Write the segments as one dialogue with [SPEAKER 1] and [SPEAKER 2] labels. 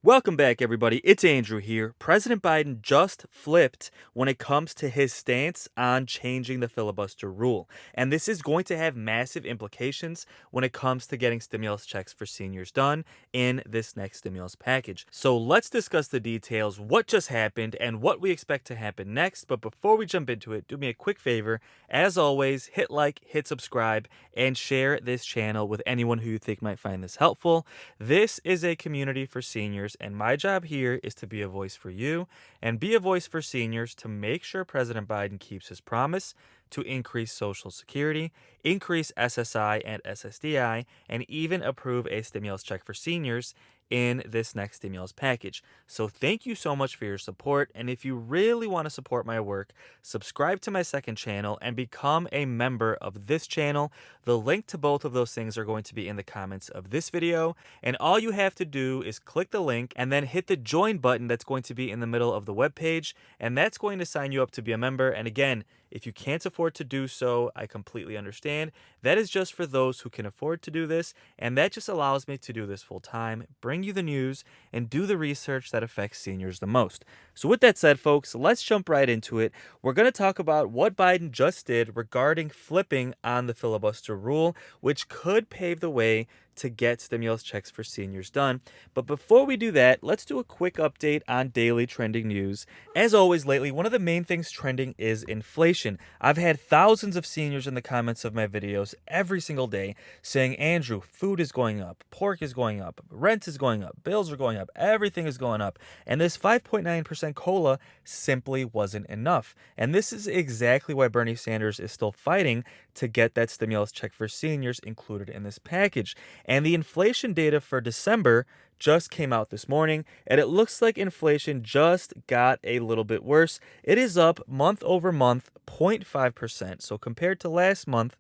[SPEAKER 1] Welcome back, everybody. It's Andrew here. President Biden just flipped when it comes to his stance on changing the filibuster rule. And this is going to have massive implications when it comes to getting stimulus checks for seniors done in this next stimulus package. So let's discuss the details, what just happened, and what we expect to happen next. But before we jump into it, do me a quick favor. As always, hit like, hit subscribe, and share this channel with anyone who you think might find this helpful. This is a community for seniors, and my job here is to be a voice for you and be a voice for seniors to make sure President Biden keeps his promise to increase Social Security, increase SSI and ssdi, and even approve a stimulus check for seniors in this next stimulus package. So thank you so much for your support, and if you really want to support my work, subscribe to my second channel and become a member of this channel. The link to both of those things are going to be in the comments of this video, and all you have to do is click the link and then hit the join button that's going to be in the middle of the web page, and that's going to sign you up to be a member. And again, if you can't afford to do so, I completely understand. That is just for those who can afford to do this, and that just allows me to do this full time, bring you the news, and do the research that affects seniors the most. So with that said, folks, let's jump right into it. We're going to talk about what Biden just did regarding flipping on the filibuster rule, which could pave the way to get stimulus checks for seniors done. But before we do that, let's do a quick update on daily trending news. As always lately, one of the main things trending is inflation. I've had thousands of seniors in the comments of my videos every single day saying, Andrew, food is going up, pork is going up, rent is going up, bills are going up, everything is going up. And this 5.9% COLA simply wasn't enough. And this is exactly why Bernie Sanders is still fighting to get that stimulus check for seniors included in this package. And the inflation data for December just came out this morning, and it looks like inflation just got a little bit worse. It is up month over month 0.5%. So compared to last month,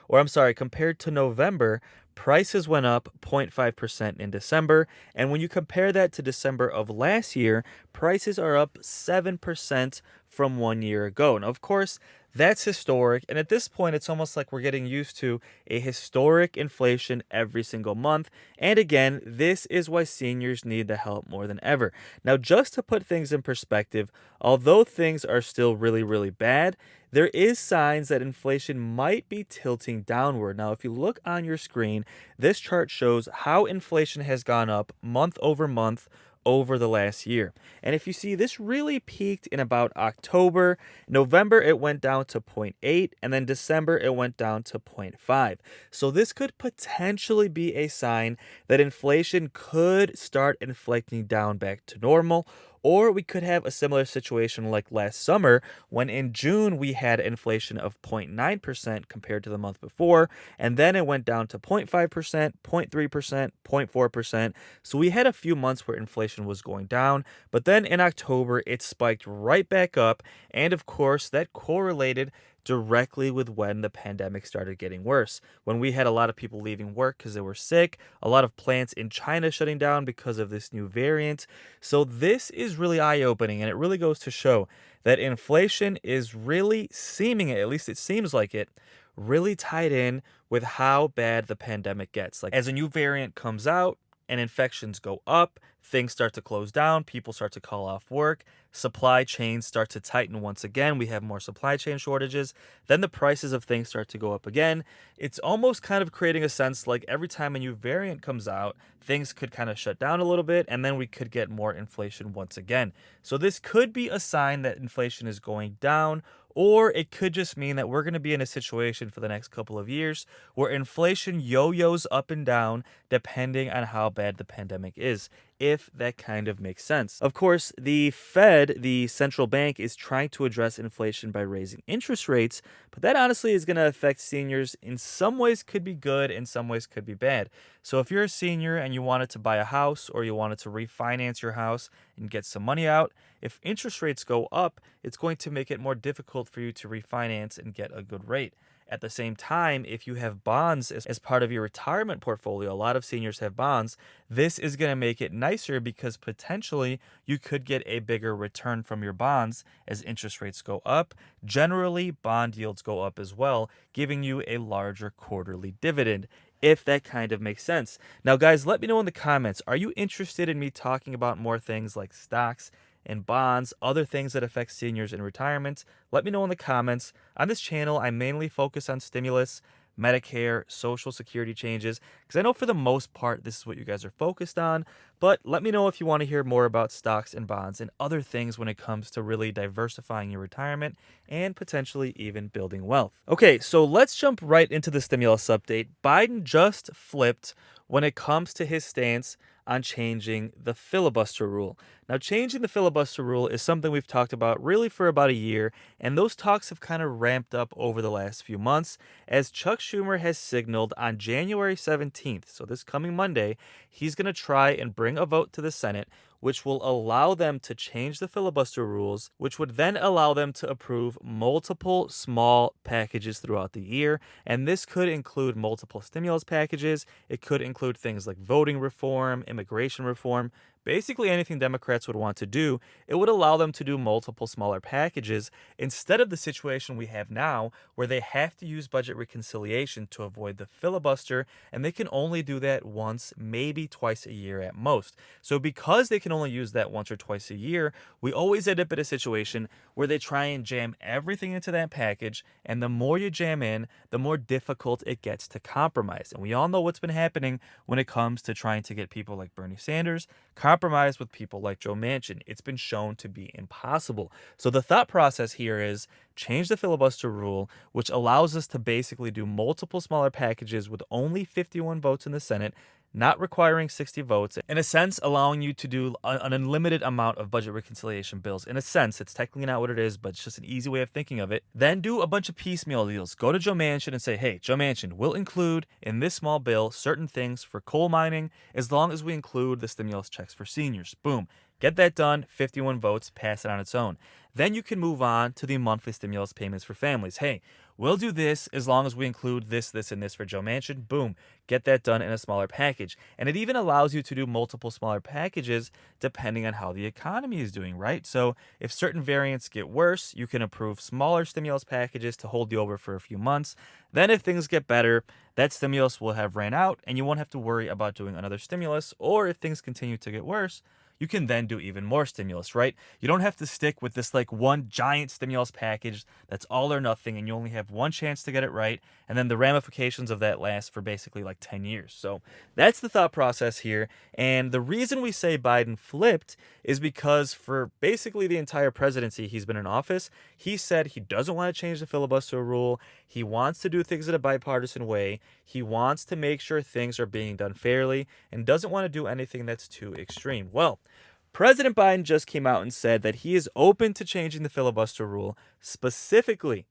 [SPEAKER 1] compared to November, prices went up 0.5% in December. And when you compare that to December of last year, prices are up 7% from 1 year ago. And of course, that's historic. And at this point, it's almost like we're getting used to a historic inflation every single month. And again, this is why seniors need the help more than ever. Now, just to put things in perspective, although things are still really, really bad, there is signs that inflation might be tilting downward. Now, if you look on your screen, this chart shows how inflation has gone up month over month over the last year. And if you see, this really peaked in about October. November, it went down to 0.8, and then December, it went down to 0.5. So this could potentially be a sign that inflation could start inflecting down back to normal. Or we could have a similar situation like last summer when in June we had inflation of 0.9% compared to the month before, and then it went down to 0.5%, 0.3%, 0.4%. So we had a few months where inflation was going down, but then in October it spiked right back up, and of course that correlated directly with when the pandemic started getting worse. When we had a lot of people leaving work because they were sick, a lot of plants in China shutting down because of this new variant. So this is really eye-opening, and it really goes to show that inflation is really seeming, at least it seems like it, really tied in with how bad the pandemic gets. Like as a new variant comes out and infections go up, things start to close down, people start to call off work, supply chains start to tighten once again, we have more supply chain shortages, then the prices of things start to go up again. It's almost kind of creating a sense like every time a new variant comes out, things could kind of shut down a little bit, and then we could get more inflation once again. So this could be a sign that inflation is going down, or it could just mean that we're going to be in a situation for the next couple of years where inflation yo-yos up and down depending on how bad the pandemic is, if that kind of makes sense. Of course, the Fed, the central bank, is trying to address inflation by raising interest rates, but that honestly is going to affect seniors. In some ways could be good, in some ways could be bad. So if you're a senior and you wanted to buy a house or you wanted to refinance your house and get some money out, if interest rates go up, it's going to make it more difficult for you to refinance and get a good rate. At the same time, if you have bonds as part of your retirement portfolio, a lot of seniors have bonds, this is going to make it nicer because potentially you could get a bigger return from your bonds as interest rates go up. Generally, bond yields go up as well, giving you a larger quarterly dividend. if that kind of makes sense. Now, guys, let me know in the comments. Are you interested in me talking about more things like stocks and bonds, other things that affect seniors in retirement? Let me know in the comments. On this channel, I mainly focus on stimulus, Medicare, Social Security changes, because I know for the most part this is what you guys are focused on. But let me know if you want to hear more about stocks and bonds and other things when it comes to really diversifying your retirement and potentially even building wealth. Okay, so let's jump right into the stimulus update. Biden just flipped when it comes to his stance on changing the filibuster rule. Now, changing the filibuster rule is something we've talked about really for about a year, and those talks have kind of ramped up over the last few months as Chuck Schumer has signaled on January 17th, so this coming Monday, he's going to try and bring a vote to the Senate which will allow them to change the filibuster rules, which would then allow them to approve multiple small packages throughout the year. And this could include multiple stimulus packages. It could include things like voting reform, immigration reform, basically anything Democrats would want to do. It would allow them to do multiple smaller packages instead of the situation we have now where they have to use budget reconciliation to avoid the filibuster, and they can only do that once, maybe twice a year at most. So because they can only use that once or twice a year, we always end up in a situation where they try and jam everything into that package, and the more you jam in, the more difficult it gets to compromise. And we all know what's been happening when it comes to trying to get people like Bernie Sanders compromise with people like Joe Manchin. It's been shown to be impossible. So the thought process here is change the filibuster rule, which allows us to basically do multiple smaller packages with only 51 votes in the Senate, not requiring 60 votes, in a sense, allowing you to do an unlimited amount of budget reconciliation bills. In a sense, it's technically not what it is, but it's just an easy way of thinking of it. Then do a bunch of piecemeal deals. Go to Joe Manchin and say, hey, Joe Manchin, we'll include in this small bill certain things for coal mining as long as we include the stimulus checks for seniors. Boom. Get that done, 51 votes, pass it on its own. Then you can move on to the monthly stimulus payments for families. Hey, we'll do this as long as we include this, this, and this for Joe Manchin. Boom. Get that done in a smaller package. And it even allows you to do multiple smaller packages depending on how the economy is doing, right? So if certain variants get worse, you can approve smaller stimulus packages to hold you over for a few months. Then if things get better, that stimulus will have ran out and you won't have to worry about doing another stimulus. Or if things continue to get worse, you can then do even more stimulus, right? You don't have to stick with this like one giant stimulus package that's all or nothing and you only have one chance to get it right. And then the ramifications of that last for basically like 10 years. So that's the thought process here. And the reason we say Biden flipped is because for basically the entire presidency he's been in office, he said he doesn't want to change the filibuster rule. He wants to do things in a bipartisan way. He wants to make sure things are being done fairly and doesn't want to do anything that's too extreme. Well, President Biden just came out and said that he is open to changing the filibuster rule specifically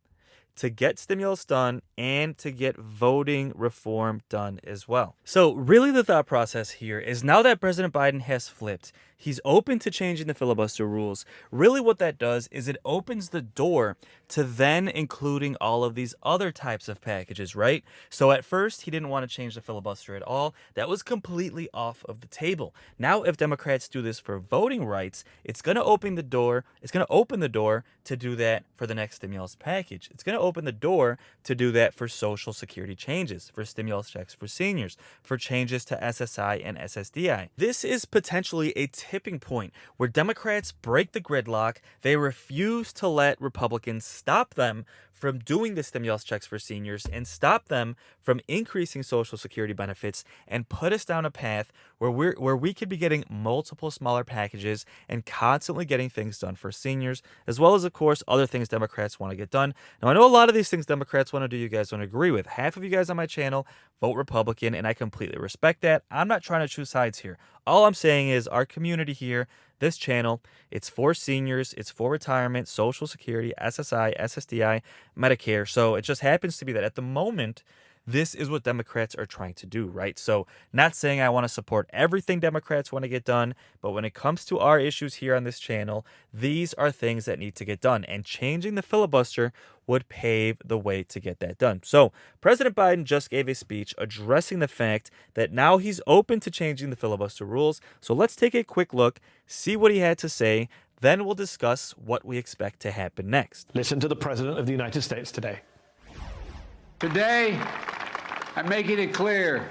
[SPEAKER 1] to get stimulus done and to get voting reform done as well. So really the thought process here is now that President Biden has flipped, he's open to changing the filibuster rules. Really what that does is it opens the door to then including all of these other types of packages, right? So at first he didn't want to change the filibuster at all. That was completely off of the table. Now if Democrats do this for voting rights, it's going to open the door. It's going to open the door to do that for the next stimulus package. It's going to open the door to do that for Social Security changes, for stimulus checks for seniors, for changes to SSI and ssdi. This is potentially a tipping point where Democrats break the gridlock. They refuse to let Republicans stop them from doing the stimulus checks for seniors and stop them from increasing Social Security benefits and put us down a path where we could be getting multiple smaller packages and constantly getting things done for seniors, as well as, of course, other things Democrats want to get done. Now, I know a lot of these things Democrats want to do you guys don't agree with. Half of you guys on my channel vote Republican, and I completely respect that. I'm not trying to choose sides here. All I'm saying is our community here, this channel, it's for seniors, it's for retirement, Social Security, SSI, SSDI, Medicare. So it just happens to be that at the moment, this is what Democrats are trying to do, right? So not saying I want to support everything Democrats want to get done, but when it comes to our issues here on this channel, these are things that need to get done. And changing the filibuster would pave the way to get that done. So President Biden just gave a speech addressing the fact that now he's open to changing the filibuster rules. So let's take a quick look, see what he had to say, then we'll discuss what we expect to happen next.
[SPEAKER 2] Listen to the President of the United States today.
[SPEAKER 3] Today,
[SPEAKER 2] and making it clear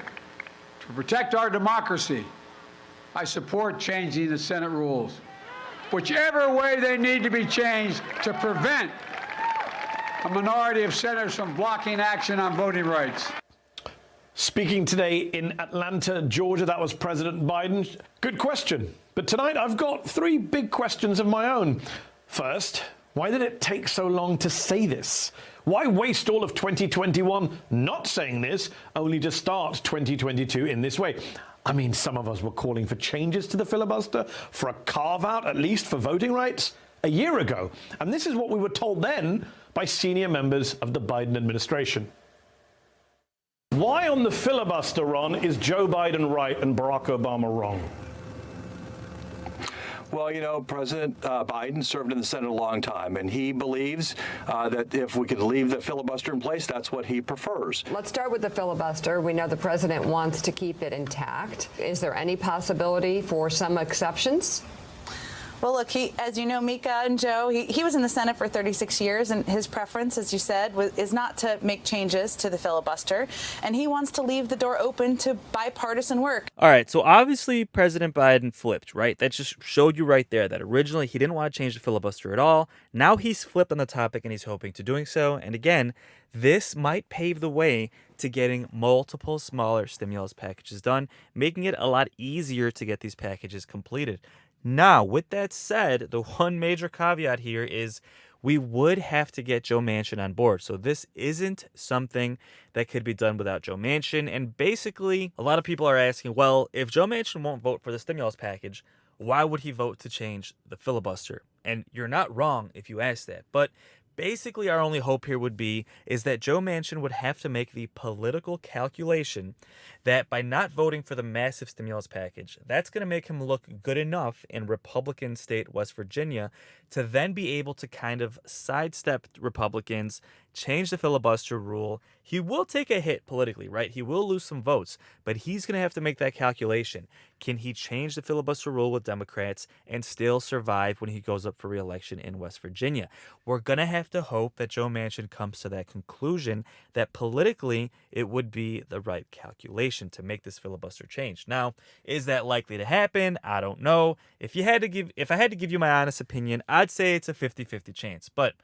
[SPEAKER 2] to protect our democracy, I support changing the Senate rules, whichever way they need to be changed to prevent a minority of senators from blocking action on voting rights.
[SPEAKER 3] Speaking today in Atlanta, Georgia, that was President Biden. Good question. But tonight I've got three big questions of my own. First, why did it take so long to say this? Why waste all of 2021 not saying this, only to start 2022 in this way? I mean, some of us were calling for changes to the filibuster, for a carve-out at least for voting rights, a year ago. And this is what we were told then by senior members of the Biden administration. Why on the filibuster, Ron, is Joe Biden right and Barack Obama wrong?
[SPEAKER 4] Well, you know, President Biden served in the Senate a long time, and he believes that if we could leave the filibuster in place, that's what he prefers.
[SPEAKER 5] Let's start with the filibuster. We know the president wants to keep it intact. Is there any possibility for some exceptions?
[SPEAKER 6] Well, look, as you know, Mika and Joe, he was in the Senate for 36 years, and his preference, as you said, is not to make changes to the filibuster, and he wants to leave the door open to bipartisan work.
[SPEAKER 1] All right, so obviously President Biden flipped, right? That just showed you right there that originally he didn't want to change the filibuster at all. Now he's flipped on the topic and he's hoping to doing so. And again, this might pave the way to getting multiple smaller stimulus packages done, making it a lot easier to get these packages completed. Now, with that said, the one major caveat here is we would have to get Joe Manchin on board. So this isn't something that could be done without Joe Manchin. And basically, a lot of people are asking, well, if Joe Manchin won't vote for the stimulus package, why would he vote to change the filibuster? And you're not wrong if you ask that. But basically, our only hope here would be is that Joe Manchin would have to make the political calculation that by not voting for the massive stimulus package, that's going to make him look good enough in Republican state West Virginia to then be able to kind of sidestep Republicans, change the filibuster rule. He will take a hit politically, right? He will lose some votes, but he's going to have to make that calculation. Can he change the filibuster rule with Democrats and still survive when he goes up for re-election in West Virginia? We're going to have to hope that Joe Manchin comes to that conclusion that politically it would be the right calculation to make this filibuster change. Now, is that likely to happen? I don't know. If I had to give you my honest opinion, I'd say it's a 50-50 chance. But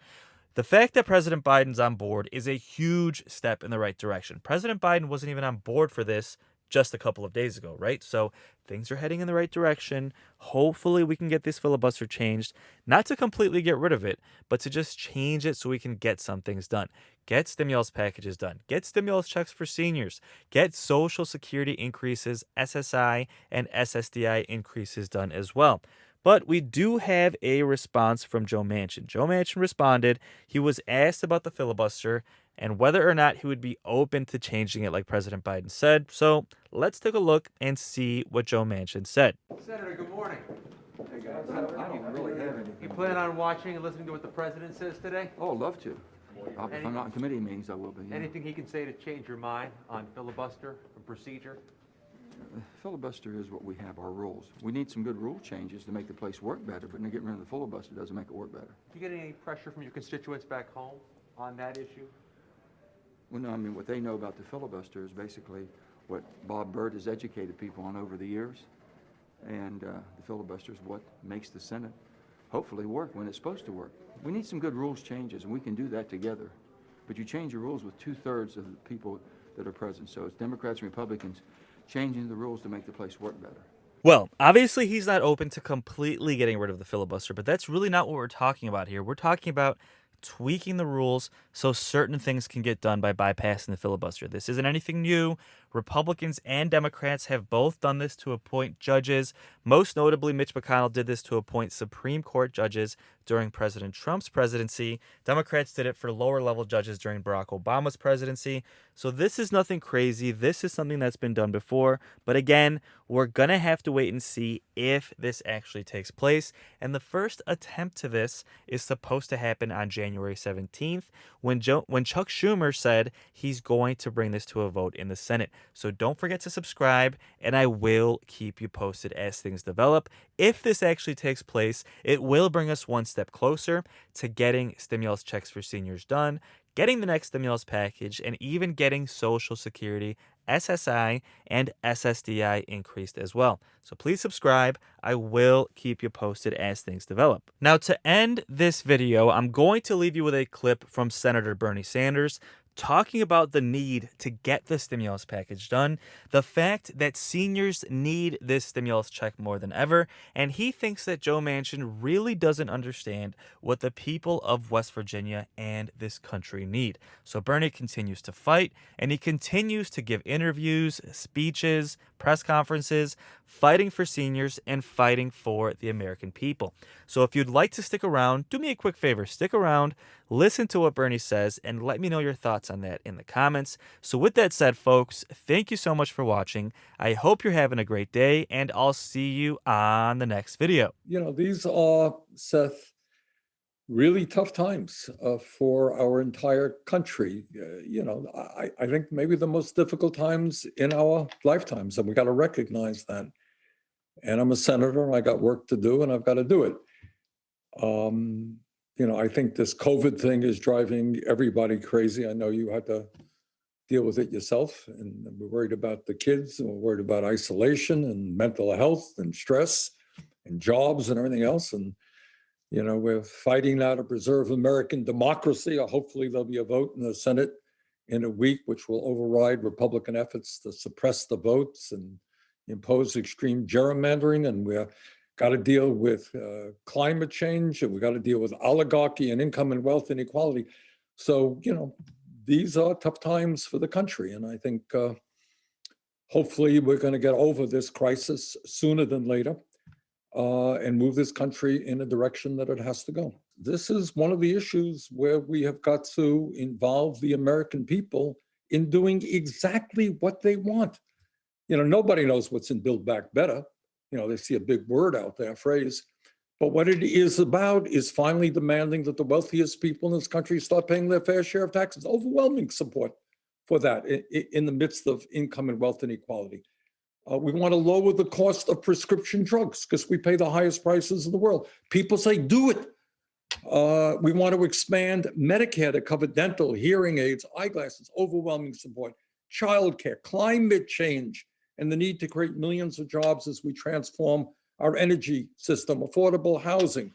[SPEAKER 1] the fact that President Biden's on board is a huge step in the right direction. President Biden wasn't even on board for this just a couple of days ago, right? So things are heading in the right direction. Hopefully we can get this filibuster changed, not to completely get rid of it, but to just change it so we can get some things done. Get stimulus packages done. Get stimulus checks for seniors. Get Social Security increases, SSI and SSDI increases done as well. But we do have a response from Joe Manchin. Joe Manchin responded. He was asked about the filibuster and whether or not he would be open to changing it like President Biden said. So let's take a look and see what Joe Manchin said.
[SPEAKER 7] Senator, good morning.
[SPEAKER 8] Hey guys, I don't really have anything.
[SPEAKER 7] You plan on watching and listening to what the president says today?
[SPEAKER 8] Oh, love to. If I'm not in committee meetings, I will be. Yeah.
[SPEAKER 7] Anything he can say to change your mind on filibuster and procedure?
[SPEAKER 8] Filibuster is what we have, our rules. We need some good rule changes to make the place work better, but getting rid of the filibuster doesn't make it work better.
[SPEAKER 7] Do you get any pressure from your constituents back home on that issue?
[SPEAKER 8] Well, no, I mean, what they know about the filibuster is basically what Bob Byrd has educated people on over the years. And the filibuster is what makes the Senate hopefully work when it's supposed to work. We need some good rules changes, and we can do that together. But you change your rules with 2/3 of the people that are present. So it's Democrats and Republicans changing the rules to make the place work better.
[SPEAKER 1] Well, obviously he's not open to completely getting rid of the filibuster, but that's really not what we're talking about here. We're talking about tweaking the rules so certain things can get done by bypassing the filibuster. This isn't anything new. Republicans and Democrats have both done this to appoint judges. Most notably, Mitch McConnell did this to appoint Supreme Court judges during President Trump's presidency. Democrats did it for lower-level judges during Barack Obama's presidency. So this is nothing crazy. This is something that's been done before. But again, we're going to have to wait and see if this actually takes place. And the first attempt to this is supposed to happen on January 17th when Chuck Schumer said he's going to bring this to a vote in the Senate. So don't forget to subscribe, and I will keep you posted as things develop. If this actually takes place, it will bring us one step closer to getting stimulus checks for seniors done, getting the next stimulus package, and even getting Social Security, SSI, and SSDI increased as well. So please subscribe. I will keep you posted as things develop. Now, to end this video, I'm going to leave you with a clip from Senator Bernie Sanders talking about the need to get the stimulus package done, the fact that seniors need this stimulus check more than ever, and he thinks that Joe Manchin really doesn't understand what the people of West Virginia and this country need. So Bernie continues to fight, and he continues to give interviews, speeches, press conferences, fighting for seniors and fighting for the American people. So if you'd like to stick around, do me a quick favor, stick around, listen to what Bernie says, and let me know your thoughts on that in the comments. So with that said, folks, thank you so much for watching. I hope you're having a great day, and I'll see you on the next video.
[SPEAKER 9] You know, these are, Seth, really tough times for our entire country. I think maybe the most difficult times in our lifetimes, and we got to recognize that. And I'm a senator, and I got work to do, and I've got to do it. I think this COVID thing is driving everybody crazy. I know you had to deal with it yourself, and we're worried about the kids, and we're worried about isolation and mental health and stress and jobs and everything else. And we're fighting now to preserve American democracy. Hopefully there'll be a vote in the Senate in a week, which will override Republican efforts to suppress the votes and impose extreme gerrymandering. And we're got to deal with climate change, and we got to deal with oligarchy and income and wealth inequality. So, these are tough times for the country. And I think hopefully we're going to get over this crisis sooner than later. And move this country in a direction that it has to go. This is one of the issues where we have got to involve the American people in doing exactly what they want. Nobody knows what's in Build Back Better. They see a big word out there, phrase. But what it is about is finally demanding that the wealthiest people in this country start paying their fair share of taxes. Overwhelming support for that in the midst of income and wealth inequality. We want to lower the cost of prescription drugs because we pay the highest prices in the world. People say, do it. We want to expand Medicare to cover dental, hearing aids, eyeglasses, overwhelming support, childcare, climate change, and the need to create millions of jobs as we transform our energy system, affordable housing,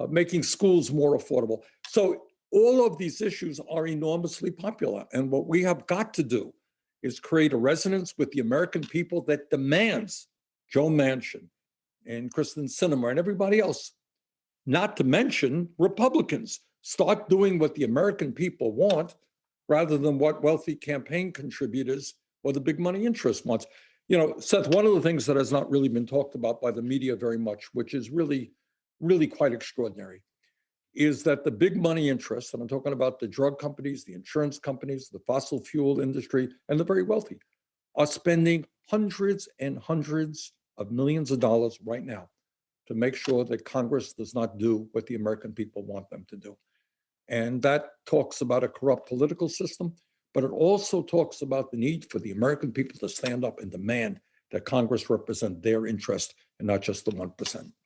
[SPEAKER 9] making schools more affordable. So all of these issues are enormously popular. And what we have got to do is create a resonance with the American people that demands Joe Manchin and Kristen Sinema and everybody else, not to mention Republicans, start doing what the American people want rather than what wealthy campaign contributors or the big money interest wants. Seth, one of the things that has not really been talked about by the media very much, which is really, really quite extraordinary, is that the big money interests, and I'm talking about the drug companies, the insurance companies, the fossil fuel industry, and the very wealthy, are spending hundreds and hundreds of millions of dollars right now to make sure that Congress does not do what the American people want them to do. And that talks about a corrupt political system, but it also talks about the need for the American people to stand up and demand that Congress represent their interest and not just the 1%.